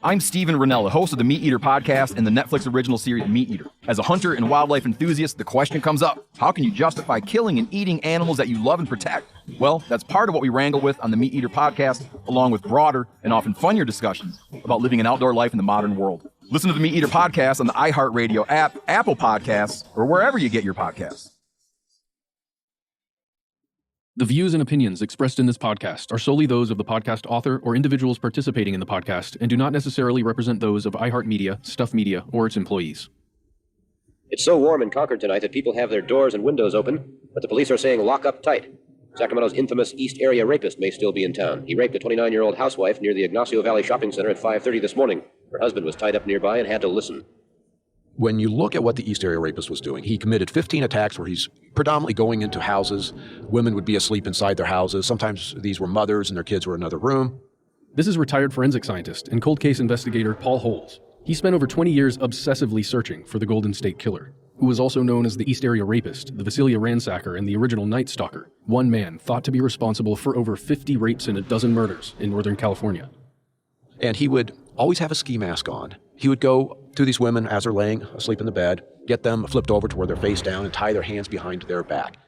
I'm Steven Rennell, the host of the Meat Eater podcast and the Netflix original series Meat Eater. As a hunter and wildlife enthusiast, the question comes up, how can you justify killing and eating animals that you love and protect? Well, that's part of what we wrangle with on the Meat Eater podcast, along with broader and often funnier discussions about living an outdoor life in the modern world. Listen to the Meat Eater podcast on the iHeartRadio app, Apple Podcasts, or wherever you get your podcasts. The views and opinions expressed in this podcast are solely those of the podcast author or individuals participating in the podcast and do not necessarily represent those of iHeartMedia, Stuff Media, or its employees. It's so warm in Concord tonight that people have their doors and windows open, but the police are saying lock up tight. Sacramento's infamous East Area rapist may still be in town. He raped a 29-year-old housewife near the Ignacio Valley Shopping Center at 5:30 this morning. Her husband was tied up nearby and had to listen. When you look at what the East Area Rapist was doing, he committed 15 attacks where he's predominantly going into houses. Women would be asleep inside their houses. Sometimes these were mothers and their kids were in another room. This is retired forensic scientist and cold case investigator Paul Holes. He spent over 20 years obsessively searching for the Golden State Killer, who was also known as the East Area Rapist, the Visalia Ransacker, and the original Night Stalker, one man thought to be responsible for over 50 rapes and a dozen murders in Northern California. And he would always have a ski mask on. He would go to these women as they're laying asleep in the bed, get them flipped over to where they're face down and tie their hands behind their back.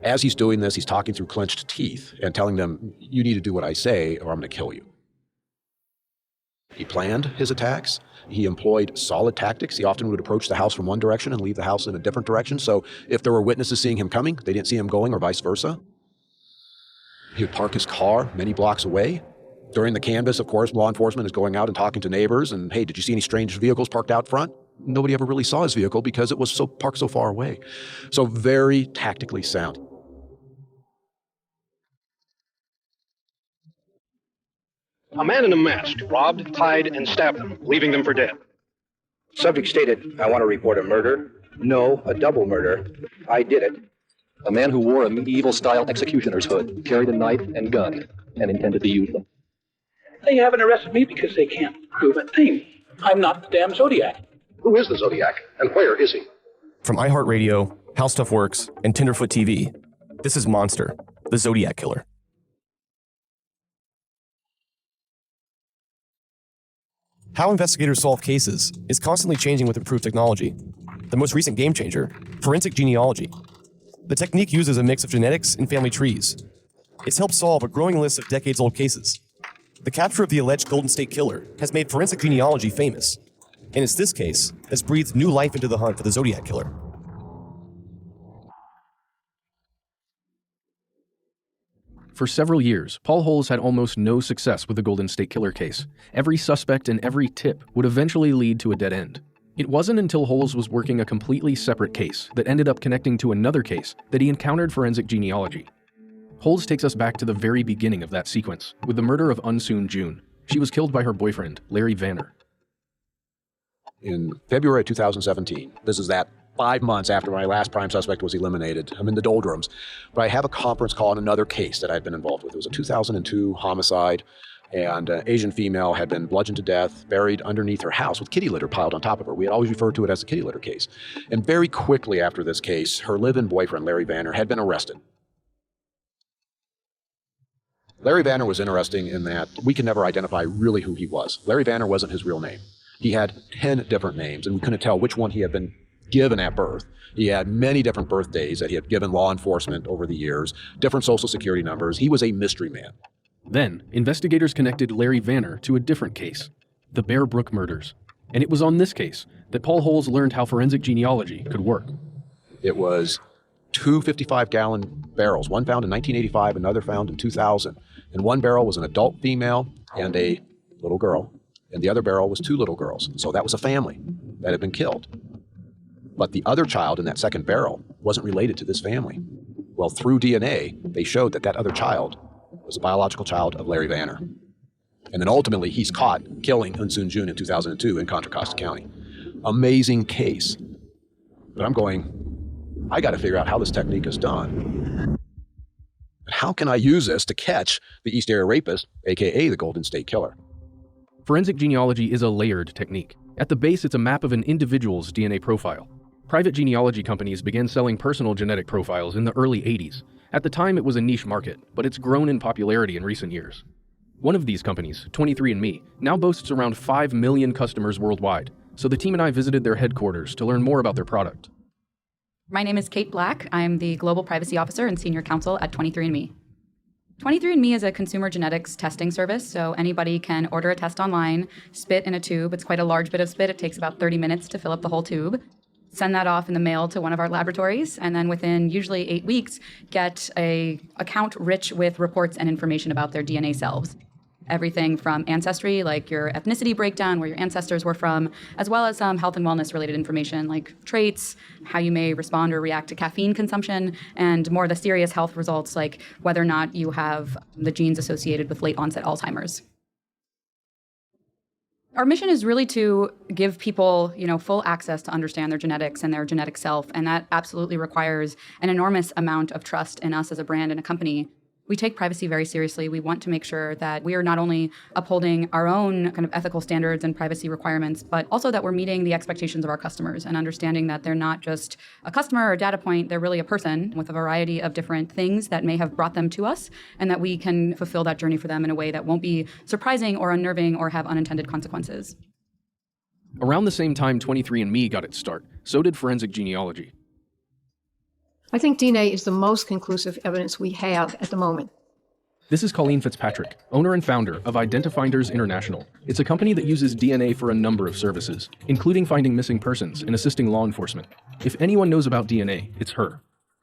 As he's doing this, he's talking through clenched teeth and telling them, you need to do what I say or I'm going to kill you. He planned his attacks. He employed solid tactics. He often would approach the house from one direction and leave the house in a different direction. So if there were witnesses seeing him coming, they didn't see him going or vice versa. He would park his car many blocks away. During the canvass, of course, law enforcement is going out and talking to neighbors and, hey, did you see any strange vehicles parked out front? Nobody ever really saw his vehicle because it was parked so far away. So very tactically sound. A man in a mask robbed, tied, and stabbed them, leaving them for dead. Subject stated, I want to report a murder. No, a double murder. I did it. A man who wore a medieval-style executioner's hood, carried a knife and gun, and intended to use them. They haven't arrested me because they can't prove a thing. I'm not the damn Zodiac. Who is the Zodiac, and where is he? From iHeartRadio, How Stuff Works, and Tenderfoot TV, this is Monster, the Zodiac Killer. How investigators solve cases is constantly changing with improved technology. The most recent game changer, forensic genealogy. The technique uses a mix of genetics and family trees. It's helped solve a growing list of decades-old cases. The capture of the alleged Golden State Killer has made forensic genealogy famous, and it's this case that's breathed new life into the hunt for the Zodiac Killer. For several years, Paul Holes had almost no success with the Golden State Killer case. Every suspect and every tip would eventually lead to a dead end. It wasn't until Holes was working a completely separate case that ended up connecting to another case that he encountered forensic genealogy. Holes takes us back to the very beginning of that sequence, with the murder of Unsoon June. She was killed by her boyfriend, Larry Vanner. In February of 2017, this is that 5 months after my last prime suspect was eliminated. I'm in the doldrums, but I have a conference call on another case that I'd been involved with. It was a 2002 homicide, and an Asian female had been bludgeoned to death, buried underneath her house with kitty litter piled on top of her. We had always referred to it as the kitty litter case. And very quickly after this case, her live-in boyfriend, Larry Vanner, had been arrested. Larry Vanner was interesting in that we could never identify really who he was. Larry Vanner wasn't his real name. He had 10 different names, and we couldn't tell which one he had been given at birth. He had many different birthdays that he had given law enforcement over the years, different social security numbers. He was a mystery man. Then, investigators connected Larry Vanner to a different case, the Bear Brook murders. And it was on this case that Paul Holes learned how forensic genealogy could work. It was 2 55-gallon barrels, one found in 1985, another found in 2000. And one barrel was an adult female and a little girl, and the other barrel was 2 little girls. So that was a family that had been killed. But the other child in that second barrel wasn't related to this family. Well, through DNA, they showed that that other child was a biological child of Larry Vanner. And then ultimately, he's caught killing Unsoon June in 2002 in Contra Costa County. Amazing case. But I'm going, I got to figure out how this technique is done. And how can I use this to catch the East Area Rapist, aka the Golden State Killer? Forensic genealogy is a layered technique. At the base, it's a map of an individual's DNA profile. Private genealogy companies began selling personal genetic profiles in the early 80s. At the time, it was a niche market, but it's grown in popularity in recent years. One of these companies, 23andMe, now boasts around 5 million customers worldwide, so the team and I visited their headquarters to learn more about their product. My name is Kate Black. I'm the Global Privacy Officer and Senior Counsel at 23andMe. 23andMe is a consumer genetics testing service, so anybody can order a test online, spit in a tube. It's quite a large bit of spit. It takes about 30 minutes to fill up the whole tube. Send that off in the mail to one of our laboratories, and then within usually 8 weeks, get an account rich with reports and information about their DNA selves. Everything from ancestry, like your ethnicity breakdown, where your ancestors were from, as well as health and wellness related information like traits, how you may respond or react to caffeine consumption, and more of the serious health results like whether or not you have the genes associated with late onset Alzheimer's. Our mission is really to give people, full access to understand their genetics and their genetic self, and that absolutely requires an enormous amount of trust in us as a brand and a company. We take privacy very seriously. We want to make sure that we are not only upholding our own kind of ethical standards and privacy requirements, but also that we're meeting the expectations of our customers and understanding that they're not just a customer or data point, they're really a person with a variety of different things that may have brought them to us, and that we can fulfill that journey for them in a way that won't be surprising or unnerving or have unintended consequences. Around the same time 23andMe got its start, so did forensic genealogy. I think DNA is the most conclusive evidence we have at the moment. This is Colleen Fitzpatrick, owner and founder of Identifinders International. It's a company that uses DNA for a number of services, including finding missing persons and assisting law enforcement. If anyone knows about DNA, it's her.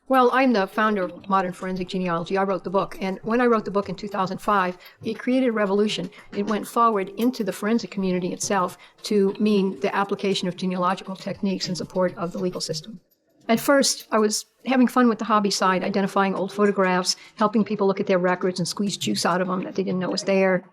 Well, I'm the founder of modern forensic genealogy. I wrote the book, and when I wrote the book in 2005, it created a revolution. It went forward into the forensic community itself to mean the application of genealogical techniques in support of the legal system. At first, I was having fun with the hobby side, identifying old photographs, helping people look at their records and squeeze juice out of them that they didn't know was there.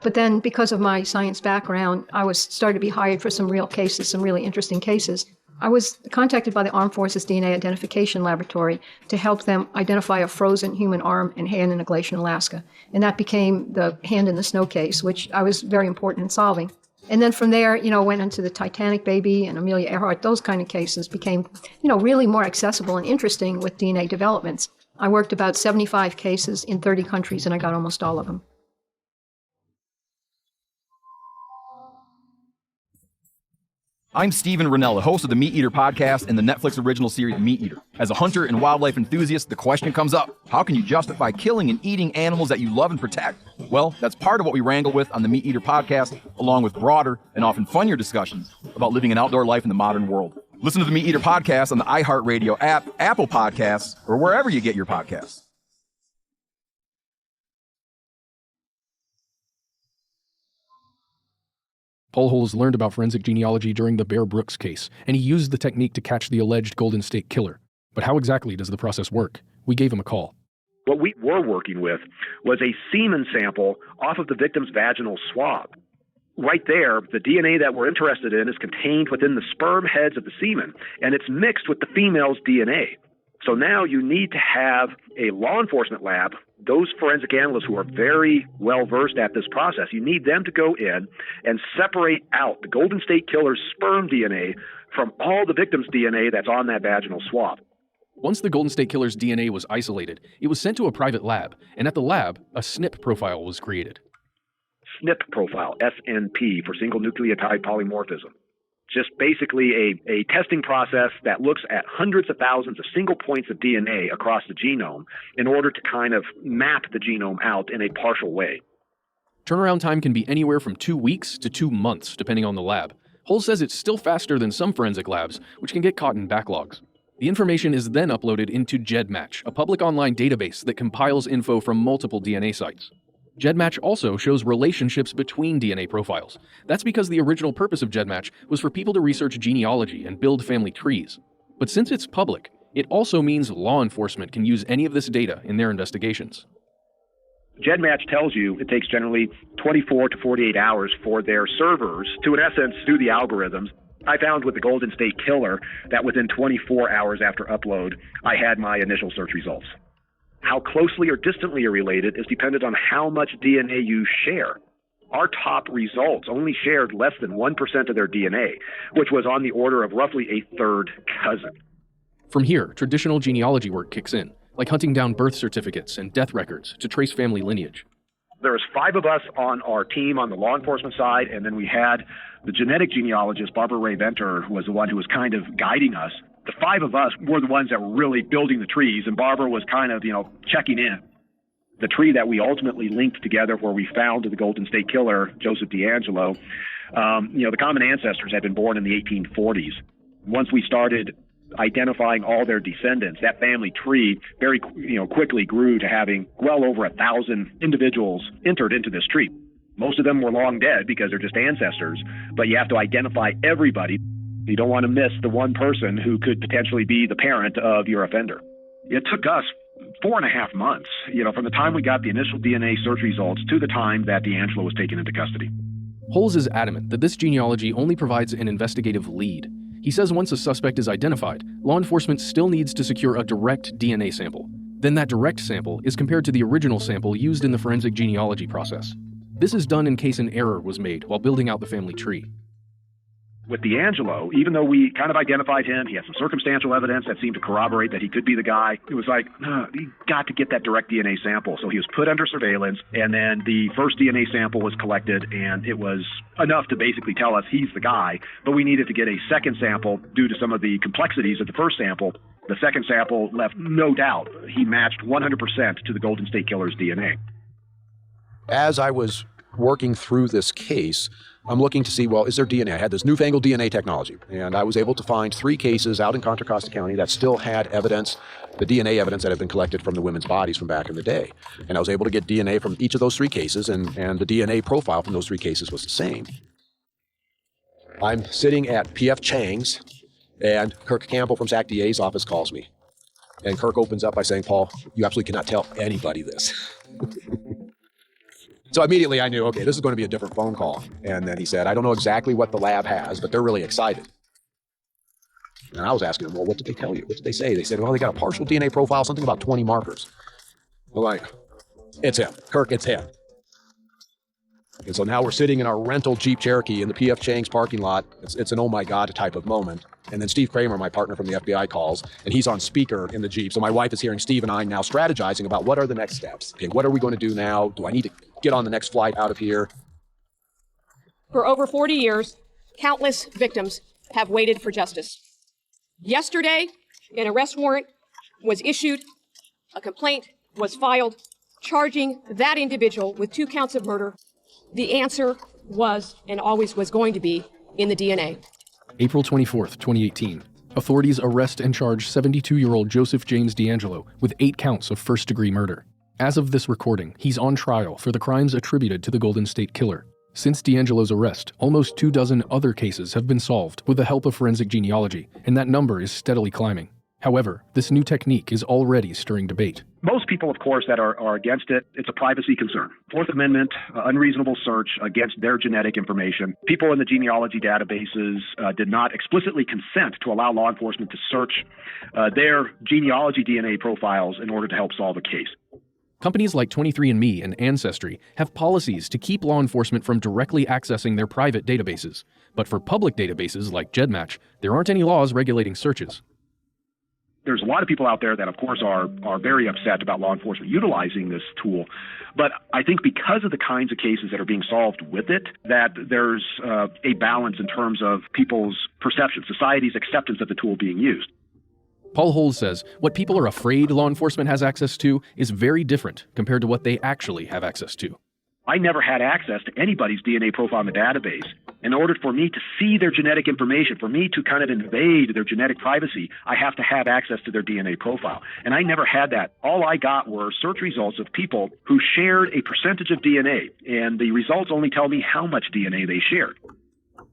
But then, because of my science background, I started to be hired for some real cases, some really interesting cases. I was contacted by the Armed Forces DNA Identification Laboratory to help them identify a frozen human arm and hand in a glacier in Alaska. And that became the Hand in the Snow case, which I was very important in solving. And then from there, went into the Titanic baby and Amelia Earhart. Those kind of cases became, really more accessible and interesting with DNA developments. I worked about 75 cases in 30 countries, and I got almost all of them. I'm Stephen Rennell, the host of the Meat Eater podcast and the Netflix original series Meat Eater. As a hunter and wildlife enthusiast, the question comes up, how can you justify killing and eating animals that you love and protect? Well, that's part of what we wrangle with on the Meat Eater podcast, along with broader and often funnier discussions about living an outdoor life in the modern world. Listen to the Meat Eater podcast on the iHeartRadio app, Apple Podcasts, or wherever you get your podcasts. Paul Holes learned about forensic genealogy during the Bear Brooks case, and he used the technique to catch the alleged Golden State Killer. But how exactly does the process work? We gave him a call. What we were working with was a semen sample off of the victim's vaginal swab. Right there, the DNA that we're interested in is contained within the sperm heads of the semen, and it's mixed with the female's DNA. So now you need to have a law enforcement lab, those forensic analysts who are very well versed at this process, you need them to go in and separate out the Golden State Killer's sperm DNA from all the victim's DNA that's on that vaginal swab. Once the Golden State Killer's DNA was isolated, it was sent to a private lab, and at the lab, a SNP profile was created. SNP profile, SNP, for single nucleotide polymorphism. Just basically a testing process that looks at hundreds of thousands of single points of DNA across the genome in order to kind of map the genome out in a partial way. Turnaround time can be anywhere from 2 weeks to 2 months, depending on the lab. Hull says it's still faster than some forensic labs, which can get caught in backlogs. The information is then uploaded into GEDmatch, a public online database that compiles info from multiple DNA sites. GEDmatch also shows relationships between DNA profiles. That's because the original purpose of GEDmatch was for people to research genealogy and build family trees. But since it's public, it also means law enforcement can use any of this data in their investigations. GEDmatch tells you it takes generally 24 to 48 hours for their servers to, in essence, do the algorithms. I found with the Golden State Killer that within 24 hours after upload, I had my initial search results. How closely or distantly you're related is dependent on how much DNA you share. Our top results only shared less than 1% of their DNA, which was on the order of roughly a third cousin. From here, traditional genealogy work kicks in, like hunting down birth certificates and death records to trace family lineage. There was 5 of us on our team on the law enforcement side, and then we had the genetic genealogist, Barbara Ray Venter, who was the one who was kind of guiding us. The 5 of us were the ones that were really building the trees, and Barbara was kind of, checking in. The tree that we ultimately linked together where we found the Golden State Killer, Joseph DeAngelo, the common ancestors had been born in the 1840s. Once we started identifying all their descendants, that family tree very quickly grew to having well over 1,000 individuals entered into this tree. Most of them were long dead because they're just ancestors, but you have to identify everybody. You don't want to miss the one person who could potentially be the parent of your offender. It took us 4.5 months, from the time we got the initial DNA search results to the time that DeAngelo was taken into custody. Holes is adamant that this genealogy only provides an investigative lead. He says once a suspect is identified, law enforcement still needs to secure a direct DNA sample. Then that direct sample is compared to the original sample used in the forensic genealogy process. This is done in case an error was made while building out the family tree. With DeAngelo, even though we kind of identified him, he had some circumstantial evidence that seemed to corroborate that he could be the guy. It was like, you got to get that direct DNA sample. So he was put under surveillance, and then the first DNA sample was collected, and it was enough to basically tell us he's the guy. But we needed to get a second sample due to some of the complexities of the first sample. The second sample left no doubt. He matched 100% to the Golden State Killer's DNA. As I was working through this case, I'm looking to see, is there DNA? I had this newfangled DNA technology, and I was able to find 3 cases out in Contra Costa County that still had evidence, the DNA evidence that had been collected from the women's bodies from back in the day. And I was able to get DNA from each of those 3 cases, and the DNA profile from those 3 cases was the same. I'm sitting at P.F. Chang's, and Kirk Campbell from Zach DA's office calls me. And Kirk opens up by saying, Paul, you absolutely cannot tell anybody this. So immediately I knew, okay, this is going to be a different phone call. And then he said, I don't know exactly what the lab has, but they're really excited. And I was asking him, what did they tell you? What did they say? They said, they got a partial DNA profile, something about 20 markers. I'm like, it's him. Kirk, it's him. And so now we're sitting in our rental Jeep Cherokee in the P.F. Chang's parking lot. It's an oh my God type of moment. And then Steve Kramer, my partner from the FBI, calls, and he's on speaker in the Jeep. So my wife is hearing Steve and I now strategizing about what are the next steps. Okay, what are we going to do now? Do I need to get on the next flight out of here? For over 40 years, countless victims have waited for justice. Yesterday, an arrest warrant was issued, a complaint was filed, charging that individual with 2 counts of murder. The answer was, and always was going to be, in the DNA. April 24th, 2018. Authorities arrest and charge 72-year-old Joseph James DeAngelo with 8 counts of first-degree murder. As of this recording, he's on trial for the crimes attributed to the Golden State Killer. Since DeAngelo's arrest, almost 24 other cases have been solved with the help of forensic genealogy, and that number is steadily climbing. However, this new technique is already stirring debate. Most people, of course, that are against it, it's a privacy concern. Fourth Amendment, unreasonable search against their genetic information. People in the genealogy databases did not explicitly consent to allow law enforcement to search their genealogy DNA profiles in order to help solve a case. Companies like 23andMe and Ancestry have policies to keep law enforcement from directly accessing their private databases. But for public databases like GEDmatch, there aren't any laws regulating searches. There's a lot of people out there that, of course, are very upset about law enforcement utilizing this tool. But I think because of the kinds of cases that are being solved with it, that there's a balance in terms of people's perception, society's acceptance of the tool being used. Paul Holes says what people are afraid law enforcement has access to is very different compared to what they actually have access to. I never had access to anybody's DNA profile in the database. In order for me to see their genetic information, for me to kind of invade their genetic privacy, I have to have access to their DNA profile. And I never had that. All I got were search results of people who shared a percentage of DNA, and the results only tell me how much DNA they shared.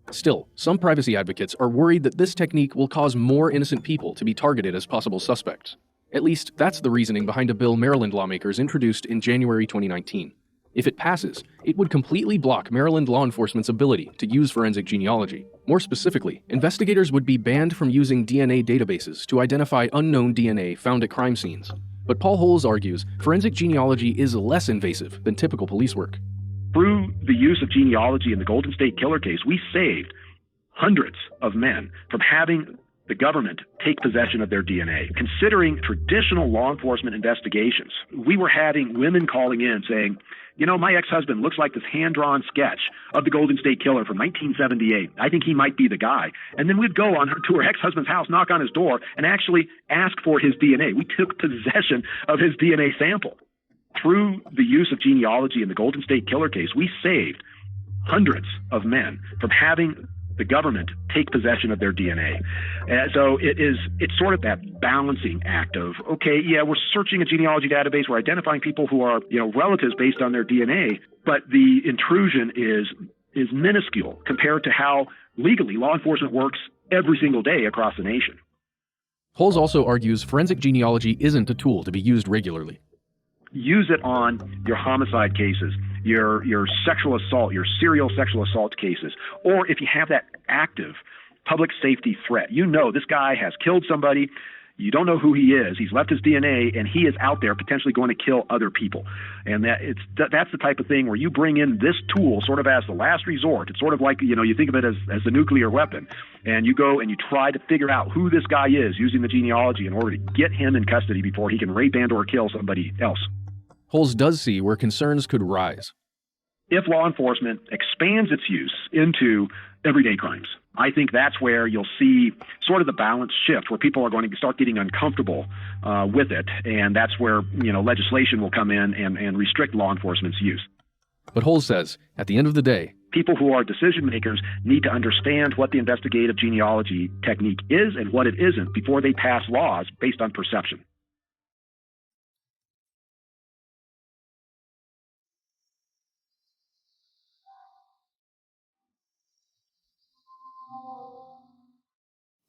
Still, some privacy advocates are worried that this technique will cause more innocent people to be targeted as possible suspects. At least, that's the reasoning behind a bill Maryland lawmakers introduced in January 2019. If it passes, it would completely block Maryland law enforcement's ability to use forensic genealogy. More specifically, investigators would be banned from using DNA databases to identify unknown DNA found at crime scenes. But Paul Holes argues forensic genealogy is less invasive than typical police work. Through the use of genealogy in the Golden State Killer case, we saved hundreds of men from having the government take possession of their DNA. Considering traditional law enforcement investigations, we were having women calling in saying, you know, my ex-husband looks like this hand-drawn sketch of the Golden State Killer from 1978. I think he might be the guy. And then we'd go to her ex-husband's house, knock on his door, and actually ask for his DNA. We took possession of his DNA sample. Through the use of genealogy in the Golden State Killer case, we saved hundreds of men from having the government take possession of their DNA. So it's sort of that balancing act of, okay, yeah, we're searching a genealogy database, we're identifying people who are, you know, relatives based on their DNA, but the intrusion is minuscule compared to how legally law enforcement works every single day across the nation. Holmes also argues forensic genealogy isn't a tool to be used regularly. Use it on your homicide cases, your sexual assault, your serial sexual assault cases, or if you have that active public safety threat. You know this guy has killed somebody, you don't know who he is, he's left his DNA, and he is out there potentially going to kill other people. And that's the type of thing where you bring in this tool sort of as the last resort. It's sort of like, you know, you think of it as a nuclear weapon, and you go and you try to figure out who this guy is using the genealogy in order to get him in custody before he can rape and or kill somebody else. Holmes does see where concerns could rise. If law enforcement expands its use into everyday crimes, I think that's where you'll see sort of the balance shift, where people are going to start getting uncomfortable with it, and that's where, you know, legislation will come in and restrict law enforcement's use. But Holmes says, at the end of the day, people who are decision makers need to understand what the investigative genealogy technique is and what it isn't before they pass laws based on perception.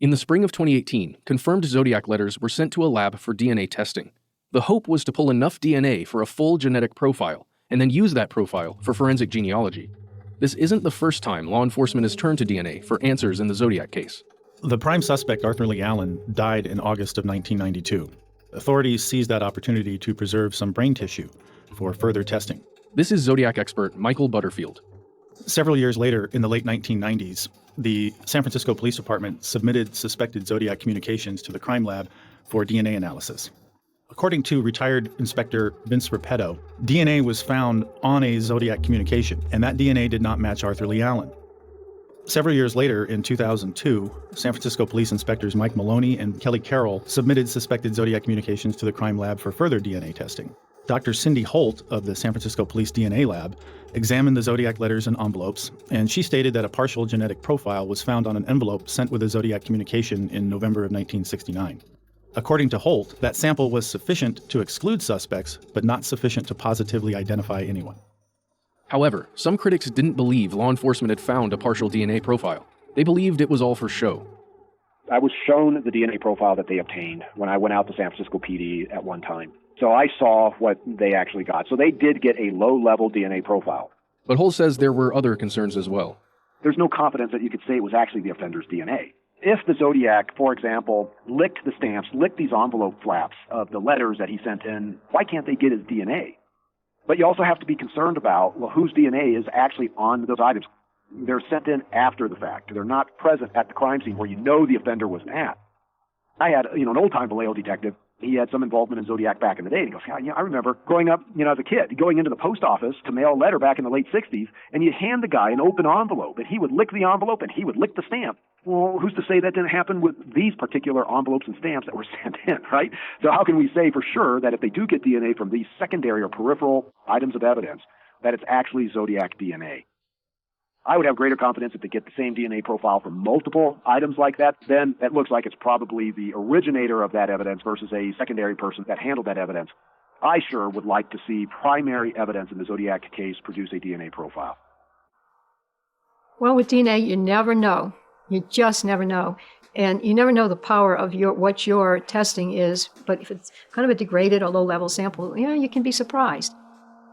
In the spring of 2018, confirmed Zodiac letters were sent to a lab for DNA testing. The hope was to pull enough DNA for a full genetic profile, and then use that profile for forensic genealogy. This isn't the first time law enforcement has turned to DNA for answers in the Zodiac case. The prime suspect, Arthur Lee Allen, died in August of 1992. Authorities seized that opportunity to preserve some brain tissue for further testing. This is Zodiac expert Michael Butterfield. Several years later, in the late 1990s, the San Francisco Police Department submitted suspected Zodiac communications to the crime lab for DNA analysis. According to retired Inspector Vince Repetto, DNA was found on a Zodiac communication, and that DNA did not match Arthur Lee Allen. Several years later, in 2002, San Francisco Police Inspectors Mike Maloney and Kelly Carroll submitted suspected Zodiac communications to the crime lab for further DNA testing. Dr. Cindy Holt of the San Francisco Police DNA Lab examined the Zodiac letters and envelopes, and she stated that a partial genetic profile was found on an envelope sent with a Zodiac communication in November of 1969. According to Holt, that sample was sufficient to exclude suspects, but not sufficient to positively identify anyone. However, some critics didn't believe law enforcement had found a partial DNA profile. They believed it was all for show. I was shown the DNA profile that they obtained when I went out to San Francisco PD at one time. So I saw what they actually got. So they did get a low-level DNA profile. But Hull says there were other concerns as well. There's no confidence that you could say it was actually the offender's DNA. If the Zodiac, for example, licked the stamps, licked these envelope flaps of the letters that he sent in, why can't they get his DNA? But you also have to be concerned about, well, whose DNA is actually on those items. They're sent in after the fact. They're not present at the crime scene where you know the offender was at. I had, an old-time Vallejo detective. He had some involvement in Zodiac back in the day. He goes, yeah, I remember growing up, as a kid, going into the post office to mail a letter back in the late 60s, and you'd hand the guy an open envelope, and he would lick the envelope, and he would lick the stamp. Well, who's to say that didn't happen with these particular envelopes and stamps that were sent in, right? So how can we say for sure that if they do get DNA from these secondary or peripheral items of evidence, that it's actually Zodiac DNA? I would have greater confidence if they get the same DNA profile from multiple items like that. Then it looks like it's probably the originator of that evidence versus a secondary person that handled that evidence. I sure would like to see primary evidence in the Zodiac case produce a DNA profile. Well, with DNA, you never know. You just never know. And you never know the power of what your testing is. But if it's kind of a degraded or low-level sample, you can be surprised.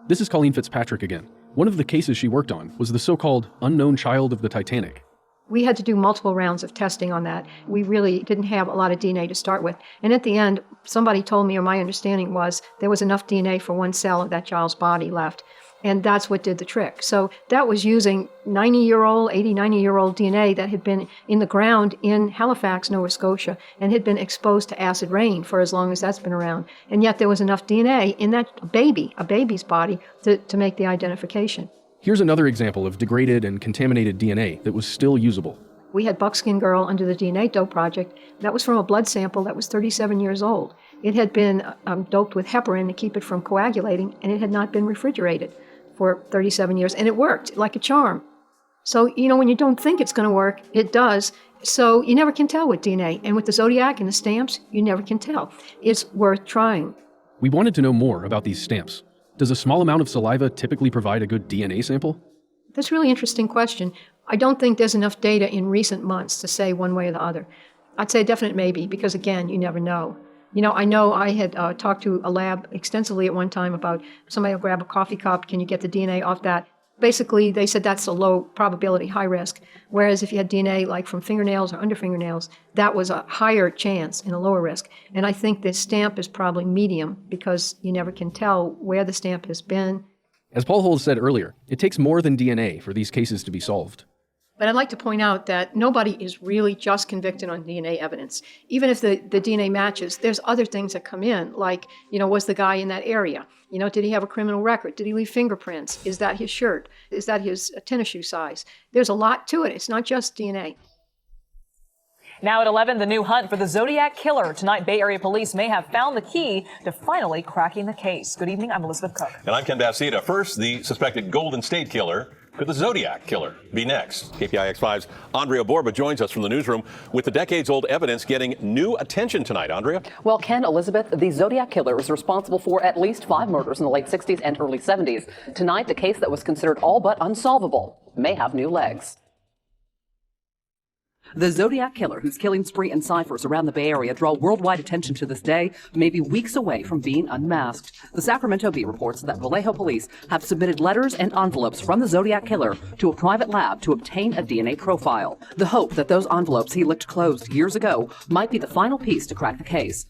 This is Colleen Fitzpatrick again. One of the cases she worked on was the so-called unknown child of the Titanic. We had to do multiple rounds of testing on that. We really didn't have a lot of DNA to start with. And at the end, somebody told me, or my understanding was, there was enough DNA for one cell of that child's body left. And that's what did the trick. So that was using 90-year-old DNA that had been in the ground in Halifax, Nova Scotia, and had been exposed to acid rain for as long as that's been around. And yet there was enough DNA in that baby, a baby's body, to make the identification. Here's another example of degraded and contaminated DNA that was still usable. We had Buckskin Girl under the DNA Dope Project. That was from a blood sample that was 37 years old. It had been doped with heparin to keep it from coagulating, and it had not been refrigerated for 37 years, and it worked like a charm. So, when you don't think it's going to work, it does. So you never can tell with DNA. And with the Zodiac and the stamps, you never can tell. It's worth trying. We wanted to know more about these stamps. Does a small amount of saliva typically provide a good DNA sample? That's a really interesting question. I don't think there's enough data in recent months to say one way or the other. I'd say a definite maybe, because again, you never know. I know I had talked to a lab extensively at one time about somebody will grab a coffee cup, can you get the DNA off that? Basically, they said that's a low probability, high risk. Whereas if you had DNA like from fingernails or under fingernails, that was a higher chance and a lower risk. And I think this stamp is probably medium because you never can tell where the stamp has been. As Paul Holes said earlier, it takes more than DNA for these cases to be solved. But I'd like to point out that nobody is really just convicted on DNA evidence. Even if the DNA matches, there's other things that come in, like, was the guy in that area? Did he have a criminal record? Did he leave fingerprints? Is that his shirt? Is that his tennis shoe size? There's a lot to it. It's not just DNA. Now at 11, the new hunt for the Zodiac killer. Tonight, Bay Area police may have found the key to finally cracking the case. Good evening, I'm Elizabeth Cook. And I'm Ken Bastida. First, the suspected Golden State killer. Could the Zodiac killer be next? KPIX5's Andrea Borba joins us from the newsroom with the decades-old evidence getting new attention tonight. Andrea? Well, Ken, Elizabeth, the Zodiac killer is responsible for at least 5 murders in the late 60s and early 70s. Tonight, the case that was considered all but unsolvable may have new legs. The Zodiac killer, whose killing spree and ciphers around the Bay Area draw worldwide attention to this day, may be weeks away from being unmasked. The Sacramento Bee reports that Vallejo police have submitted letters and envelopes from the Zodiac killer to a private lab to obtain a DNA profile. The hope that those envelopes he licked closed years ago might be the final piece to crack the case.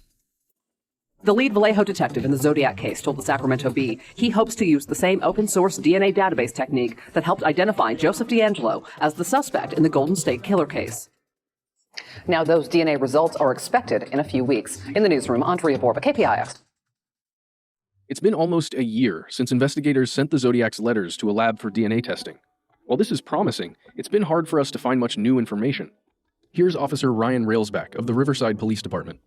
The lead Vallejo detective in the Zodiac case told the Sacramento Bee he hopes to use the same open-source DNA database technique that helped identify Joseph D'Angelo as the suspect in the Golden State Killer case. Now, those DNA results are expected in a few weeks. In the newsroom, Andrea Borba, KPIX. It's been almost a year since investigators sent the Zodiac's letters to a lab for DNA testing. While this is promising, it's been hard for us to find much new information. Here's Officer Ryan Railsback of the Riverside Police Department.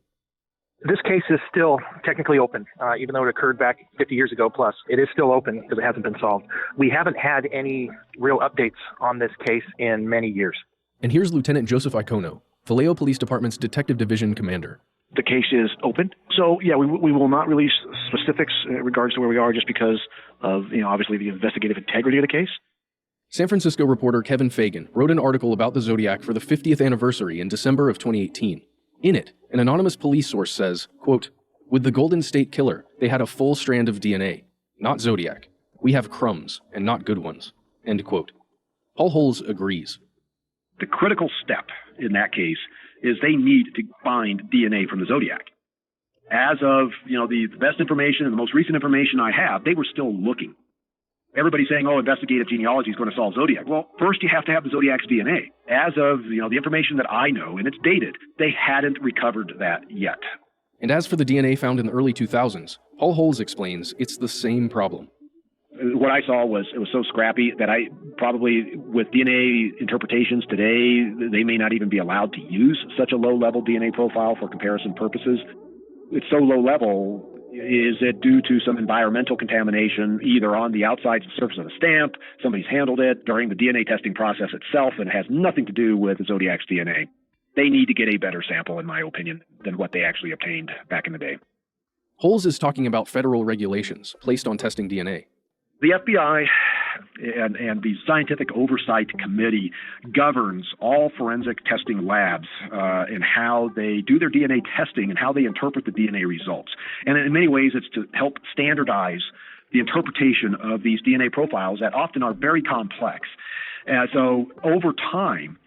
This case is still technically open, even though it occurred back 50 years ago plus. It is still open because it hasn't been solved. We haven't had any real updates on this case in many years. And here's Lieutenant Joseph Iacono, Vallejo Police Department's Detective Division Commander. The case is open. So, yeah, we will not release specifics in regards to where we are just because of, obviously the investigative integrity of the case. San Francisco reporter Kevin Fagan wrote an article about the Zodiac for the 50th anniversary in December of 2018. In it, an anonymous police source says, quote, "With the Golden State Killer, they had a full strand of DNA, not Zodiac. We have crumbs, and not good ones." End quote. Paul Holes agrees. The critical step in that case is they need to find DNA from the Zodiac. As of, the best information and the most recent information I have, they were still looking. Everybody's saying, investigative genealogy is going to solve Zodiac. Well, first you have to have the Zodiac's DNA. As of, the information that I know, and it's dated, they hadn't recovered that yet. And as for the DNA found in the early 2000s, Paul Holes explains it's the same problem. What I saw was it was so scrappy that I probably, with DNA interpretations today, they may not even be allowed to use such a low-level DNA profile for comparison purposes. It's so low level. Is it due to some environmental contamination, either on the outside surface of the stamp, somebody's handled it during the DNA testing process itself, and it has nothing to do with the Zodiac's DNA? They need to get a better sample, in my opinion, than what they actually obtained back in the day. Holes is talking about federal regulations placed on testing DNA. The FBI and the Scientific Oversight Committee governs all forensic testing labs and how they do their DNA testing and how they interpret the DNA results. And in many ways, it's to help standardize the interpretation of these DNA profiles that often are very complex. So over time,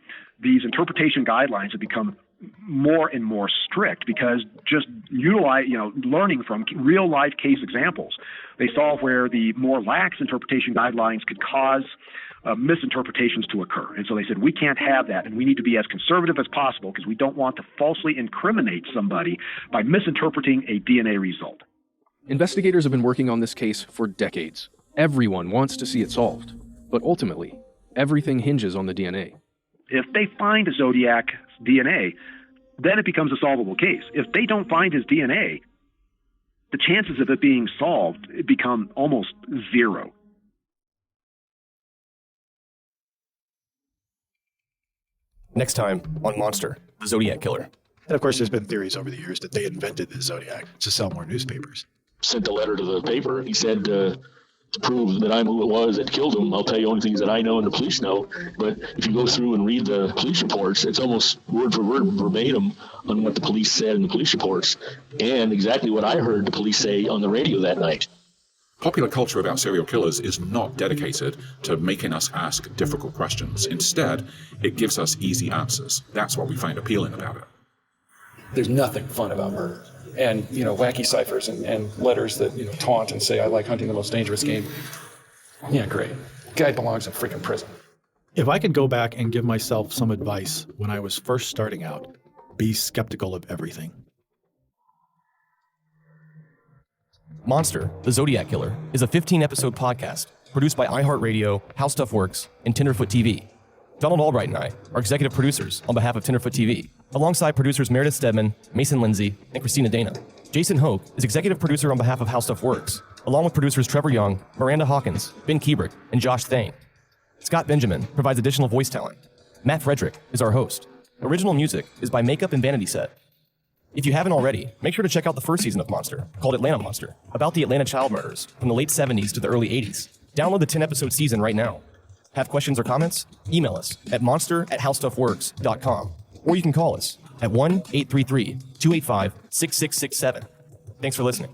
these interpretation guidelines have become more and more strict because just learning from real life case examples, they saw where the more lax interpretation guidelines could cause misinterpretations to occur. And so they said, we can't have that, and we need to be as conservative as possible because we don't want to falsely incriminate somebody by misinterpreting a DNA result. Investigators have been working on this case for decades. Everyone wants to see it solved. But ultimately, everything hinges on the DNA. If they find a Zodiac's DNA, then it becomes a solvable case. If they don't find his DNA, the chances of it being solved become almost zero. Next time on Monster, the Zodiac Killer. And of course, there's been theories over the years that they invented the Zodiac to sell more newspapers. Sent a letter to the paper. He said, to prove that I'm who it was that killed him, I'll tell you only things that I know and the police know. But if you go through and read the police reports, it's almost word for word verbatim on what the police said in the police reports and exactly what I heard the police say on the radio that night. Popular culture about serial killers is not dedicated to making us ask difficult questions. Instead, it gives us easy answers. That's what we find appealing about it. There's nothing fun about murder. And, wacky ciphers and letters that, taunt and say, I like hunting the most dangerous game. Yeah, great. Guy belongs in freaking prison. If I could go back and give myself some advice when I was first starting out, be skeptical of everything. Monster, the Zodiac Killer, is a 15-episode podcast produced by iHeartRadio, How Stuff Works, and Tenderfoot TV. Donald Albright and I are executive producers on behalf of Tenderfoot TV, alongside producers Meredith Stedman, Mason Lindsay, and Christina Dana. Jason Hoke is executive producer on behalf of How Stuff Works, along with producers Trevor Young, Miranda Hawkins, Ben Kubrick, and Josh Thane. Scott Benjamin provides additional voice talent. Matt Frederick is our host. Original music is by Makeup and Vanity Set. If you haven't already, make sure to check out the first season of Monster, called Atlanta Monster, about the Atlanta child murders from the late 70s to the early 80s. Download the 10-episode season right now. Have questions or comments? Email us at monster@howstuffworks.com, or you can call us at 1-833-285-6667. Thanks for listening.